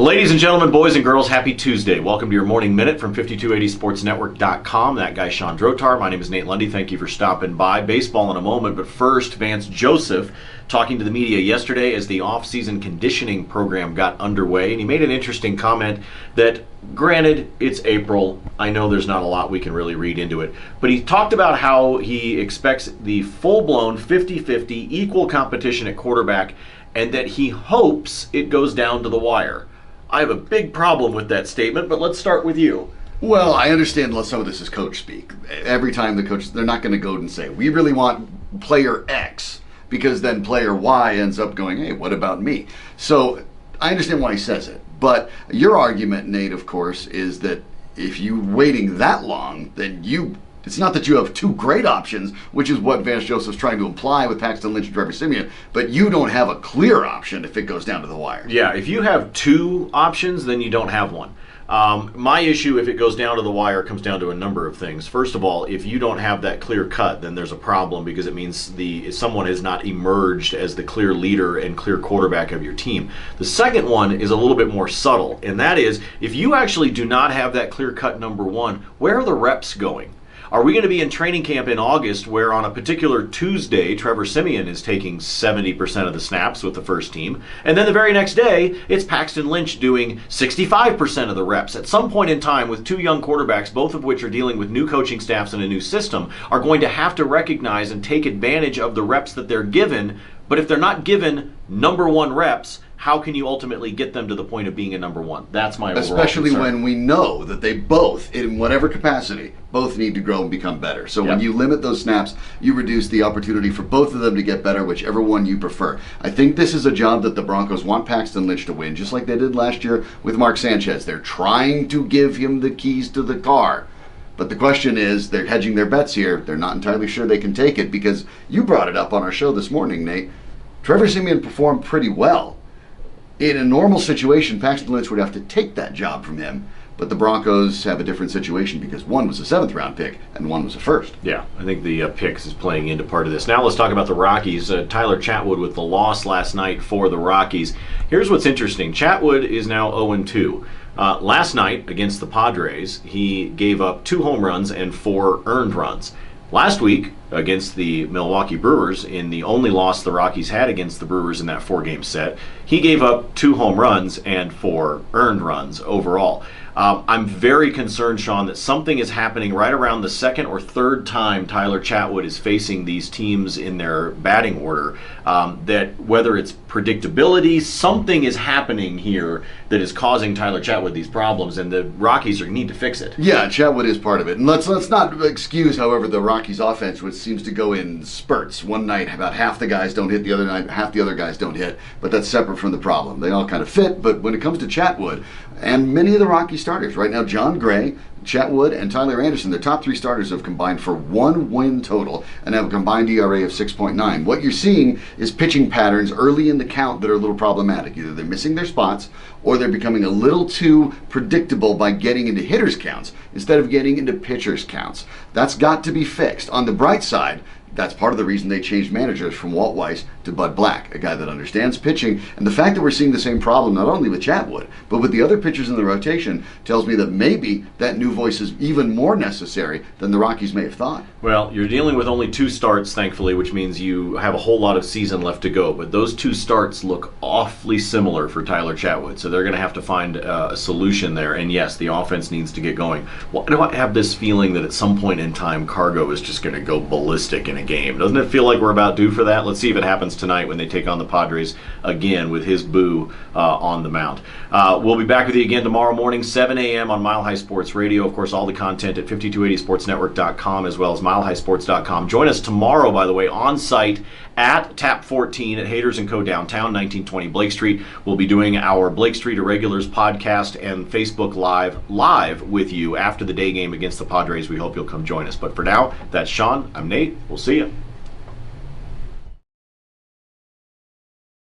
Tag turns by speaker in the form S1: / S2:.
S1: Ladies and gentlemen, boys and girls, happy Tuesday. Welcome to your Morning Minute from 5280sportsnetwork.com. That guy, Shawn Drotar. My name is Nate Lundy. Thank you for stopping by. Baseball in a moment, but first, Vance Joseph talking to the media yesterday as the off-season conditioning program got underway, and he made an interesting comment that, granted, it's April. I know there's not a lot we can really read into it, but he talked about how he expects the full-blown 50-50 equal competition at quarterback, and that he hopes it goes down to the wire. I have a big problem with that statement, but let's start with you.
S2: Well, I understand some of this is coach speak. Every time the coach, they're not going to go and say, we really want player X, because then player Y ends up going, hey, what about me? So I understand why he says it. But your argument, Nate, of course, is that if you're waiting that long, then it's not that you have two great options, which is what Vance Joseph's trying to imply with Paxton Lynch and Trevor Siemian, but you don't have a clear option if it goes down to the wire.
S1: Yeah, if you have two options, then you don't have one. My issue, if it goes down to the wire, comes down to a number of things. First of all, if you don't have that clear cut, then there's a problem because it means someone has not emerged as the clear leader and clear quarterback of your team. The second one is a little bit more subtle, and that is, if you actually do not have that clear cut number one, where are the reps going? Are we going to be in training camp in August where on a particular Tuesday, Trevor Siemian is taking 70% of the snaps with the first team, and then the very next day, it's Paxton Lynch doing 65% of the reps? At some point in time, with two young quarterbacks, both of which are dealing with new coaching staffs and a new system, are going to have to recognize and take advantage of the reps that they're given. But if they're not given number one reps, how can you ultimately get them to the point of being a number one? That's my overall
S2: Especially
S1: concern.
S2: when we know that they both, in whatever capacity, both need to grow and become better. So when you limit those snaps, you reduce the opportunity for both of them to get better, whichever one you prefer. I think this is a job that the Broncos want Paxton Lynch to win, just like they did last year with Mark Sanchez. They're trying to give him the keys to the car. But the question is, they're hedging their bets here. They're not entirely sure they can take it because you brought it up on our show this morning, Nate. Trevor Siemian performed pretty well. In a normal situation, Paxton Lynch would have to take that job from him. But the Broncos have a different situation because one was a 7th-round pick and one was a first.
S1: Yeah, I think the picks is playing into part of this. Now let's talk about the Rockies. Tyler Chatwood with the loss last night for the Rockies. Here's what's interesting. Chatwood is now 0-2. Last night against the Padres, he gave up 2 home runs and 4 earned runs. Last week, against the Milwaukee Brewers, in the only loss the Rockies had against the Brewers in that 4-game set, he gave up 2 home runs and 4 earned runs overall. I'm very concerned, Shawn, that something is happening right around the 2nd or 3rd time Tyler Chatwood is facing these teams in their batting order, that whether it's predictability, something is happening here that is causing Tyler Chatwood these problems, and the Rockies need to fix it.
S2: Yeah, Chatwood is part of it. And let's not excuse, however, the Rockies offense, which seems to go in spurts. One night, about half the guys don't hit, the other night, half the other guys don't hit, but that's separate from the problem. They all kind of fit, but when it comes to Chatwood, and many of the Rocky starters, right now, John Gray, Chatwood, and Tyler Anderson, the top 3 starters have combined for 1 win total and have a combined ERA of 6.9. What you're seeing is pitching patterns early in the count that are a little problematic. Either they're missing their spots or they're becoming a little too predictable by getting into hitters' counts instead of getting into pitchers' counts. That's got to be fixed. On the bright side, that's part of the reason they changed managers from Walt Weiss to Bud Black, a guy that understands pitching. And the fact that we're seeing the same problem not only with Chatwood, but with the other pitchers in the rotation tells me that maybe that new voice is even more necessary than the Rockies may have thought.
S1: Well, you're dealing with only 2 starts, thankfully, which means you have a whole lot of season left to go. But those 2 starts look awfully similar for Tyler Chatwood, so they're going to have to find a solution there. And yes, the offense needs to get going. Why do I have this feeling that at some point in time, Cargo is just going to go ballistic in a game? Doesn't it feel like we're about due for that? Let's see if it happens tonight when they take on the Padres again with his boo on the mound. We'll be back with you again tomorrow morning, 7 a.m. on Mile High Sports Radio. Of course, all the content at 5280sportsnetwork.com as well as milehighsports.com. Join us tomorrow, by the way, on site at Tap 14 at Haters & Co. downtown, 1920 Blake Street. We'll be doing our Blake Street Irregulars podcast and Facebook live with you after the day game against the Padres. We hope you'll come join us. But for now, that's Shawn. I'm Nate. We'll see you.